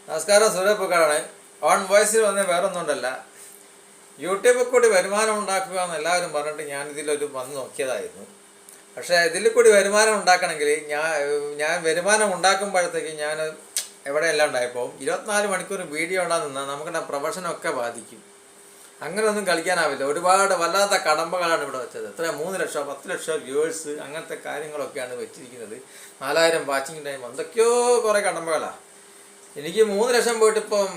നമസ്കാരം, സൂര്യപ്പൂക്കാടാണ്. ഓൺ വോയിസിൽ വന്ന വേറൊന്നുകൊണ്ടല്ല, യൂട്യൂബിൽ കൂടി വരുമാനം ഉണ്ടാക്കുക എന്ന് എല്ലാവരും പറഞ്ഞിട്ട് ഞാനിതിലൊരു വന്ന് നോക്കിയതായിരുന്നു. പക്ഷേ ഇതിൽ കൂടി വരുമാനം ഉണ്ടാക്കണമെങ്കിൽ ഞാൻ വരുമാനം ഉണ്ടാക്കുമ്പോഴത്തേക്ക് ഞാൻ എവിടെയെല്ലാം ഉണ്ടായപ്പോൾ 24 മണിക്കൂർ വീഡിയോ ഉണ്ടാകുന്ന നിന്നാൽ നമ്മുടെ പ്രൊഫഷനൊക്കെ ബാധിക്കും. അങ്ങനെയൊന്നും കളിക്കാനാവില്ല. ഒരുപാട് വല്ലാത്ത കടമ്പകളാണ് ഇവിടെ വെച്ചത്. എത്ര 3 ലക്ഷം 10 ലക്ഷം വ്യൂവേഴ്സ് അങ്ങനത്തെ കാര്യങ്ങളൊക്കെയാണ് വെച്ചിരിക്കുന്നത്. 4000 വാച്ചിങ് ടൈം, എന്തൊക്കെയോ കുറേ കടമ്പകളാണ്. എനിക്ക് 3 ലക്ഷം പോയിട്ട് ഇപ്പം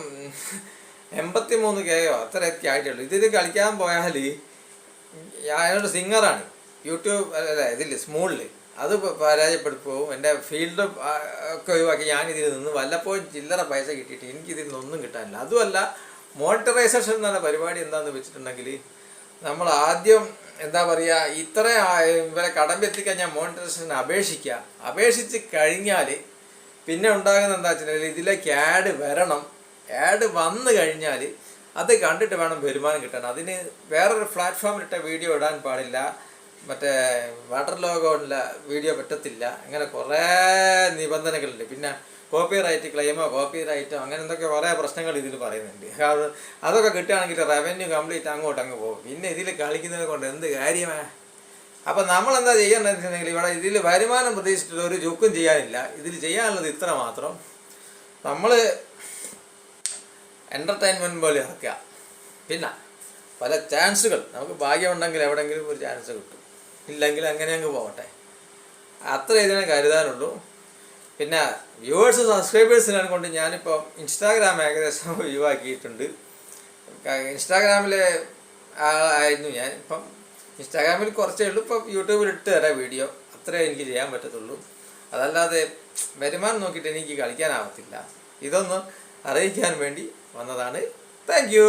83K അത്രയൊക്കെ ആയിട്ടുള്ളൂ. ഇതിൽ കളിക്കാൻ പോയാൽ ഞാനൊരു സിംഗറാണ്. യൂട്യൂബ് അല്ല ഇതിൽ സ്മൂളിൽ അത് പരാജയപ്പെടുത്തും. എൻ്റെ ഫീൽഡ് ഒക്കെ ഒഴിവാക്കി ഞാനിതിൽ നിന്ന് വല്ലപ്പോഴും ചില്ലറ പൈസ കിട്ടിയിട്ട് എനിക്കിതിൽ നിന്നൊന്നും കിട്ടാനില്ല. അതുമല്ല, മോണിറ്ററൈസേഷൻ എന്ന പരിപാടി എന്താണെന്ന് വെച്ചിട്ടുണ്ടെങ്കിൽ നമ്മൾ ആദ്യം എന്താ പറയുക, ഇത്ര ഇവരെ കടമ്പെത്തിക്കഴിഞ്ഞാൽ മോണിറ്ററൈസേഷൻ അപേക്ഷിച്ച് കഴിഞ്ഞാൽ പിന്നെ ഉണ്ടാകുന്ന എന്താ വെച്ചിട്ടുണ്ടെങ്കിൽ ഇതിലേക്ക് ആഡ് വരണം. ആഡ് വന്നു കഴിഞ്ഞാൽ അത് കണ്ടിട്ട് വേണം വരുമാനം കിട്ടാൻ. അതിന് വേറൊരു പ്ലാറ്റ്ഫോമിലിട്ട വീഡിയോ ഇടാൻ പാടില്ല, മറ്റേ വാട്ടർ ലോഗോയുള്ള വീഡിയോ പറ്റത്തില്ല. അങ്ങനെ കുറേ നിബന്ധനകളുണ്ട്. പിന്നെ കോപ്പി റൈറ്റ് ക്ലെയിമോ കോപ്പി റൈറ്റോ അങ്ങനെ എന്തൊക്കെ കുറേ പ്രശ്നങ്ങൾ ഇതിൽ പറയുന്നുണ്ട്. അതൊക്കെ കിട്ടുകയാണെങ്കിൽ റവന്യൂ കംപ്ലീറ്റ് അങ്ങ് പോകും. പിന്നെ ഇതിൽ കളിക്കുന്നത് കൊണ്ട് എന്ത് കാര്യമാണ്? അപ്പം നമ്മളെന്താ ചെയ്യേണ്ടതെന്ന് വെച്ചിട്ടുണ്ടെങ്കിൽ ഇവിടെ ഇതിൽ വരുമാനം പ്രതീക്ഷിച്ചിട്ട് ഒരു ചുക്കും ചെയ്യാനില്ല. ഇതിൽ ചെയ്യാനുള്ളത് ഇത്ര മാത്രം, നമ്മൾ എൻ്റർടൈൻമെൻറ്റ് പോലെ ഇറക്കുക. പിന്നെ പല ചാൻസുകൾ നമുക്ക് ഭാഗ്യമുണ്ടെങ്കിൽ എവിടെയെങ്കിലും ഒരു ചാൻസ് കിട്ടും, ഇല്ലെങ്കിൽ അങ്ങനെ അങ്ങ് പോകട്ടെ. അത്ര ഇതിനെ കരുതാനുള്ളൂ. പിന്നെ വ്യൂവേഴ്സ് സബ്സ്ക്രൈബേഴ്സിനെ കൊണ്ട് ഞാനിപ്പോൾ ഇൻസ്റ്റാഗ്രാം ഏകദേശം ഒഴിവാക്കിയിട്ടുണ്ട്. ഇൻസ്റ്റാഗ്രാമിൽ ആയിരുന്നു ഞാൻ. ഇപ്പം ഇൻസ്റ്റാഗ്രാമിൽ കുറച്ചേ ഉള്ളൂ. ഇപ്പം യൂട്യൂബിൽ ഇട്ട് തരാം വീഡിയോ, അത്രേ എനിക്ക് ചെയ്യാൻ പറ്റത്തുള്ളൂ. അതല്ലാതെ വരുമാനം നോക്കിയിട്ട് എനിക്ക് കളിക്കാനാവത്തില്ല. ഇതൊന്ന് അറിയിക്കാൻ വേണ്ടി വന്നതാണ്. Thank you.